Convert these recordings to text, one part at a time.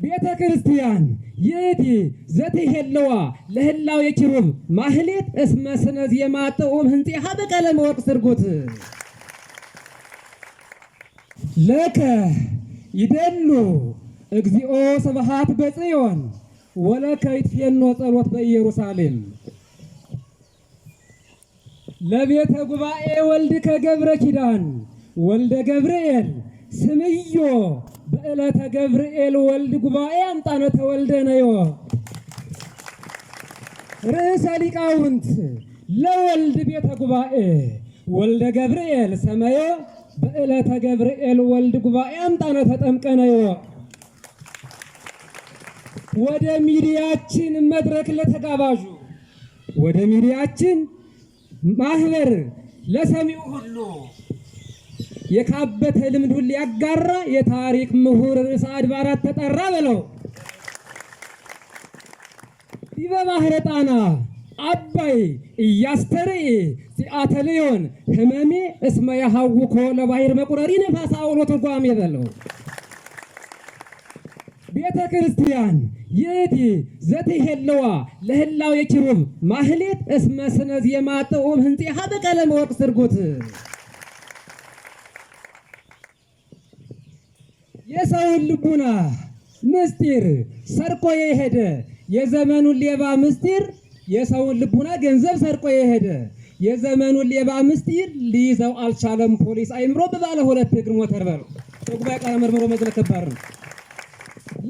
ቤተ ክርስቲያን ይእቲ ዘትሄለዋ ለህላው የኪሩብ ማህሌት እስመ ስነ ዜማ ጥዑም ህንፄሃ በቀለመ ወርቅ ስርጉት ለከ ይደሉ እግዚኦ ስብሐት በጽዮን ወለከ ይትፌኖ ጸሎት በኢየሩሳሌም ለቤተ ጉባኤ ወልድ ከገብረ ኪዳን ወልደ ገብርኤል ስምዮ በዕለተ ገብርኤል ወልድ ጉባኤ አምጣነ ተወልደ ነዮ ርዕሰ ሊቃውንት ለወልድ ቤተ ጉባኤ ወልደ ገብርኤል ሰመዮ በዕለተ ገብርኤል ወልድ ጉባኤ አምጣነ ተጠምቀ ነዮ። ወደ ሚዲያችን መድረክ ለተጋባዡ ወደ ሚዲያችን ማህበር ለሰሚው ሁሉ የካበተ ልምዱን ሊያጋራ የታሪክ ምሁር ርዕሰ አድባራት ተጠራ በለው። ዲበ ባህረ ጣና አባይ እያስተርእ ሲአተልዮን ህመሜ እስመ ያሐውኮ ለባህር መቁረሪ ነፋስ አውሎ ተጓሜ በለው። ቤተ ክርስቲያን ይእቲ ዘትሄለዋ ለህላው የኪሩብ ማህሌት እስመ ስነ ዜማ ጥዑም ህንፄሃ በቀለመ ወርቅ ስርጉት የሰውን ልቡና ምስጢር ሰርቆ የሄደ የዘመኑን ሌባ ምስጢር የሰውን ልቡና ገንዘብ ሰርቆ የሄደ የዘመኑን ሌባ ምስጢር ሊይዘው አልቻለም። ፖሊስ አይምሮ በባለ ሁለት እግር ሞተር በለው። በጉባኤ ቃለ መርምሮ መግለጽ ከባድ ነው።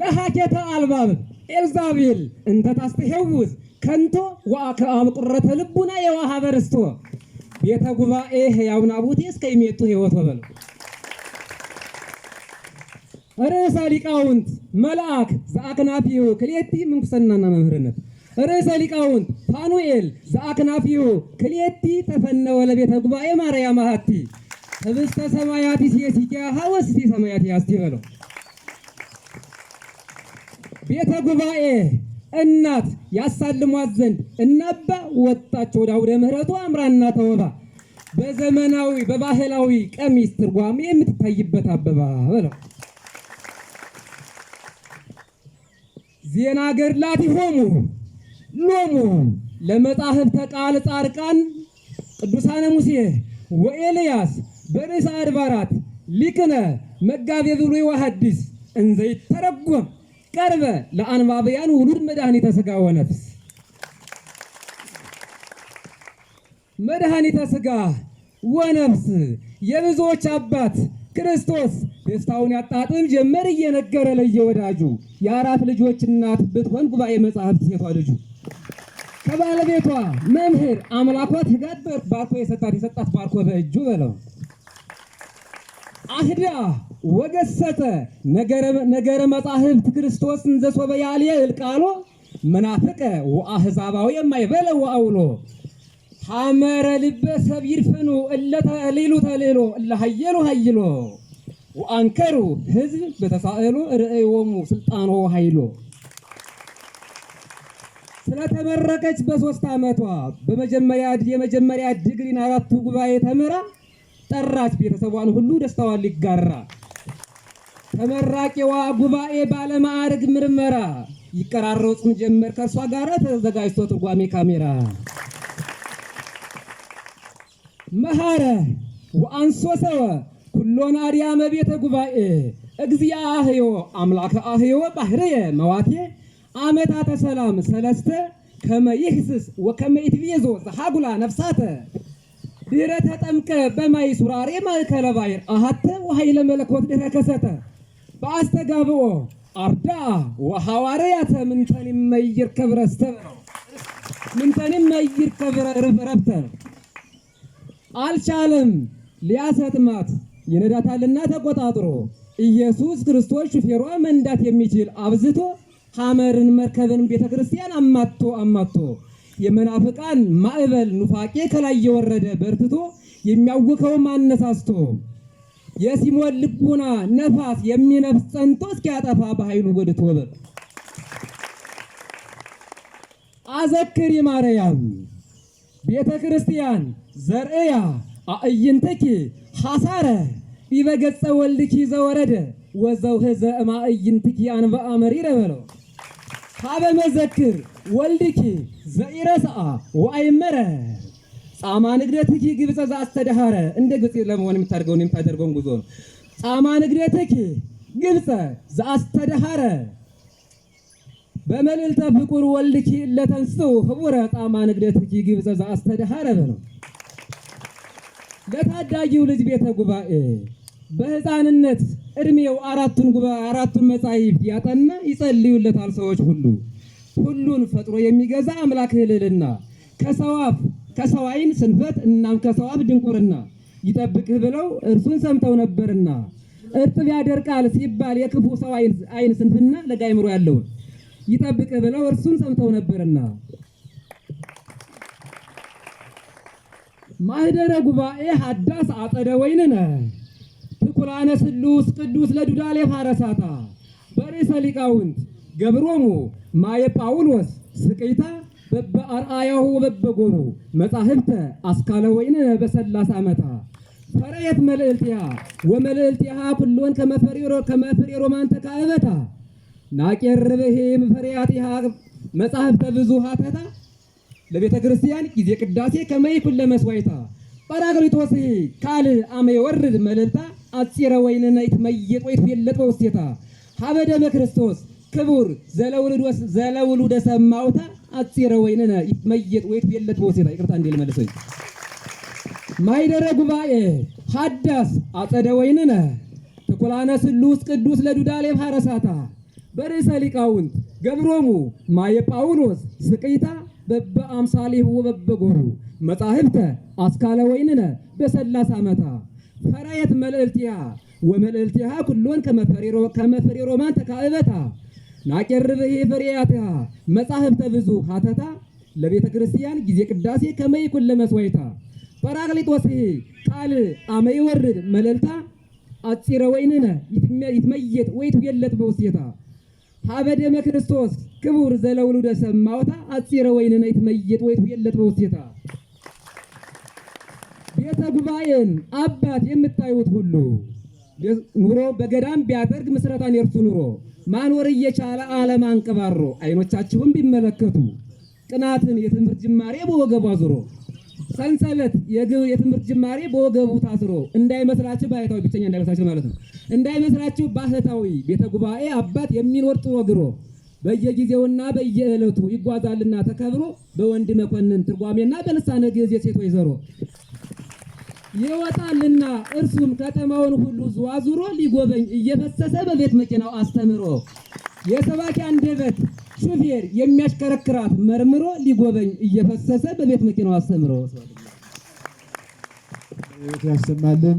ለሃኬተ አልባብ ኤልዛቤል እንተ ታስተሄውዝ ከንቶ ወአከአብ ቁረተ ልቡና የዋሃ በርስቶ ቤተ ጉባኤ ሕያው ናቡቴ እስከ ይሜጡ ሕይወት በለው። ርዕሰ ሊቃውንት መልአክ ዘአክናፊሁ ክልኤቲ ምንኩስናና መምህርነት ርዕሰ ሊቃውንት ፋኑኤል ዘአክናፊሁ ክልኤቲ ተፈነወ ለቤተ ጉባኤ ማርያም አሐቲ ህብስተ ሰማያት ሲሲኪያሃ ወስቲ ሰማያት ያስቲ በለው። ቤተ ጉባኤ እናት ያሳልሟት ዘንድ እናባ ወጣች ወደ አውደ ምሕረቱ አምራና ተወባ በዘመናዊ በባህላዊ ቀሚስ ትርጓሜ የምትታይበት አበባ በለው። ዜና ገድላት ይሆሙ ሎሙ ለመጻሕፍተ ቃል ጻድቃን ቅዱሳነ ሙሴ ወኤልያስ በርዕሰ አድባራት ሊቅነ መጋቤ ብሉይ ወሐዲስ እንዘ ይተረጎም ቀርበ ለአንባብያን ውሉድ መድኃኒተ ሥጋ ወነፍስ መድኃኒተ ሥጋ ወነፍስ የብዙዎች አባት ክርስቶስ ደስታውን ያጣጥም ጀመር እየነገረ ለየወዳጁ የአራት ልጆች እናት ብትሆን ጉባኤ መጻሕፍት ሴቷ ልጁ ከባለቤቷ መምህር አምላኳ ትጋት ባርኮ የሰጣት ባርኮ በእጁ በለው። አህዳ ወገሰተ ነገረ መጻሕፍት ክርስቶስ እንዘ ሶበ ያልየ እልቃሎ መናፍቀ ወአሕዛባዊ የማይበለ ወአውሎ ሐመረ ልበ ሰብ ይድፍኑ እለ ተሊሉ ተሊሎ እለ ሀየሉ ሀይሎ ወአንከሩ ህዝብ በተሳእሎ ርእዮሙ ስልጣኖ ኃይሎ ስለተመረቀች በ3 ዓመቷ የመጀመሪያ ዲግሪን 4 ጉባኤ ተምራ ጠራች ቤተሰቧን ሁሉ ደስታዋን ሊጋራ። ተመራቂዋ ጉባኤ ባለማዕረግ ምርመራ ይቀራረጹም ጀመር ከእርሷ ጋር ተዘጋጅቶ ትርጓሜ ካሜራ መሐረ ወአንሶ ሰወ ኩሎን አርያመ ቤተ ጉባኤ እግዚአ አህዮ አምላከ አህዮ ባህርየ መዋቴ አመታተ ሰላም ሰለስተ ከመ ይህስስ ወከመ ይትቤዞ ዘሃጉላ ነፍሳተ ድህረ ተጠምቀ በማይ ሱራሬ ማእከለ ባሕር አሐተ ወኃይለ መለኮት ድህረ ከሰተ በአስተጋብኦ አርዳ ወሐዋርያተ ምንተን ይመይር ከብረስተ ምንተን ይመይር ከብረብተ አልቻለም ሊያሰጥማት ይነዳታልና ተቆጣጥሮ ኢየሱስ ክርስቶስ ሹፌሯ መንዳት የሚችል አብዝቶ ሐመርን መርከብን ቤተክርስቲያን አማቶ የመናፍቃን ማዕበል ኑፋቄ ከላይ የወረደ በርትቶ የሚያውከው ማነሳስቶ የሲሞን ልቡና ነፋስ የሚነፍስ ጸንቶ እስኪያጠፋ በኃይሉ ወድቶ በል አዘክሪ ማርያም ቤተክርስቲያን ዘርእያ አእይንተኪ ሐሳረ ቢበገጸ ወልድኪ ዘወረደ ወዘው ህዘ እማእይንትኪ አንበአ መሪረ በለው ሀበ መዘክር ወልድኪ ዘኢረስአ ወአይመረ ጻማ ንግደትኪ ግብፀ ዘአስተዳሃረ እንደ ግብፅ ለመሆን የምታደርገውን ጉዞ ነው። ጻማ ንግደትኪ ግብፀ ዘአስተዳሃረ በመልዕልተ ፍቁር ወልድኪ ለተንሥኡ ህቡረ ጻማ ንግደትኪ ግብፀ ዘአስተዳሃረ በለው ለታዳጊው ልጅ ቤተ ጉባኤ በህፃንነት እድሜው አራቱን መጻሕፍት ያጠና ይጸልዩለታል ሰዎች ሁሉ። ሁሉን ፈጥሮ የሚገዛ አምላክ ልዕልና ከሰው ዓይን ስንፈት እናም ከሰው አፍ ድንቁርና ይጠብቅህ ብለው እርሱን ሰምተው ነበርና እርጥብ ያደርቃል ሲባል የክፉ ሰው ዓይን ስንፍና ለጋ አእምሮ ያለውን ይጠብቅህ ብለው እርሱን ሰምተው ነበርና ማህደረ ጉባኤ ሀዳስ አጸደ ወይንነ ትኩላነ ስሉስ ቅዱስ ለዱዳሌ ፋረሳታ በሬሰ ሊቃውንት ገብሮሙ ማየ ጳውሎስ ስቅይታ በበአርአያሁ በበጎኑ መጻሕፍተ አስካለ ወይንነ በሰላሳ ዓመታ ፈረየት መልእልቲሃ ወመልእልቲሃ ኩሎን ከመፍሬ ሮማን ተካዕበታ ናቄርብህ መፈሪያቲሃ መጻሕፍተ ብዙሃተታ ለቤተ ክርስቲያን ጊዜ ቅዳሴ ከመይኩን ለመስዋዕታ ጳራቅሊጦስ ካል አመ ይወርድ መልእልታ አጽረ ወይንነ ይትመየጥ ወይትፌለጥ በውስቴታ ሀበደመ ክርስቶስ ክቡር ዘለውሉደ ሰማውታ አጽረ ወይንነ ይትመየጥ ወይትፌለጥ በውስቴታ። ይቅርታ እንዴ ልመልሰኝ። ማይደረ ጉባኤ ሀዳስ አጸደ ወይንነ ትኩላነ ስሉስ ቅዱስ ለዱዳሌ ፋረሳታ በርዕሰ ሊቃውንት ገብሮሙ ማየ ጳውሎስ ስቅይታ በበአምሳሊሁ ወበበጎሩ መጻሕፍተ አስካለ ወይንነ በሰላሳ ዓመታ ፈራየት መልእልቲሃ ወመልእልቲሃ ኩሎን ከመፍሬ ሮማን ተካዕበታ ናቄርብህ ፍሬያቲሃ መጻሕፍተ ብዙ ሀተታ ለቤተ ክርስቲያን ጊዜ ቅዳሴ ከመይኩን ለመስዋዕታ ጳራቅሊጦስ ቃል አመ ይወርድ መልእልታ አጽረ ወይንነ ይትመየጥ ወይትፌለጥ በውስቴታ ሀበደመ ክርስቶስ ክቡር ዘለውሉደ ሰማውታ አጽረ ወይንነ ይትመየጥ ወይትፌለጥ በውስቴታ። ቤተ ጉባኤን አባት የምታዩት ሁሉ ኑሮ በገዳም ቢያደርግ ምስረታን የርሱ ኑሮ ማኖር እየቻለ ዓለም አንቀባሮ አይኖቻችሁም ቢመለከቱ ቅናትን የትምህርት ጅማሬ በወገቡ አዙሮ ሰንሰለት የትምህርት ጅማሬ በወገቡ ታስሮ እንዳይመስላችሁ ባህታዊ ብቸኛ እንዳይመስላችሁ ማለት ነው። እንዳይመስላችሁ ባህታዊ ቤተ ጉባኤ አባት የሚኖር ጥሮ ግሮ በየጊዜውና በየዕለቱ ይጓዛልና ተከብሮ በወንድ መኮንን ትርጓሜና በልሳነ ግዕዝ የሴት ወይዘሮ ይወጣልና እርሱም ከተማውን ሁሉ ዟዙሮ ሊጎበኝ እየፈሰሰ በቤት መኪናው አስተምሮ የሰባኪ አንደበት ሹፌር የሚያሽከረክራት መርምሮ ሊጎበኝ እየፈሰሰ በቤት መኪናው አስተምሮ ያሰማልን።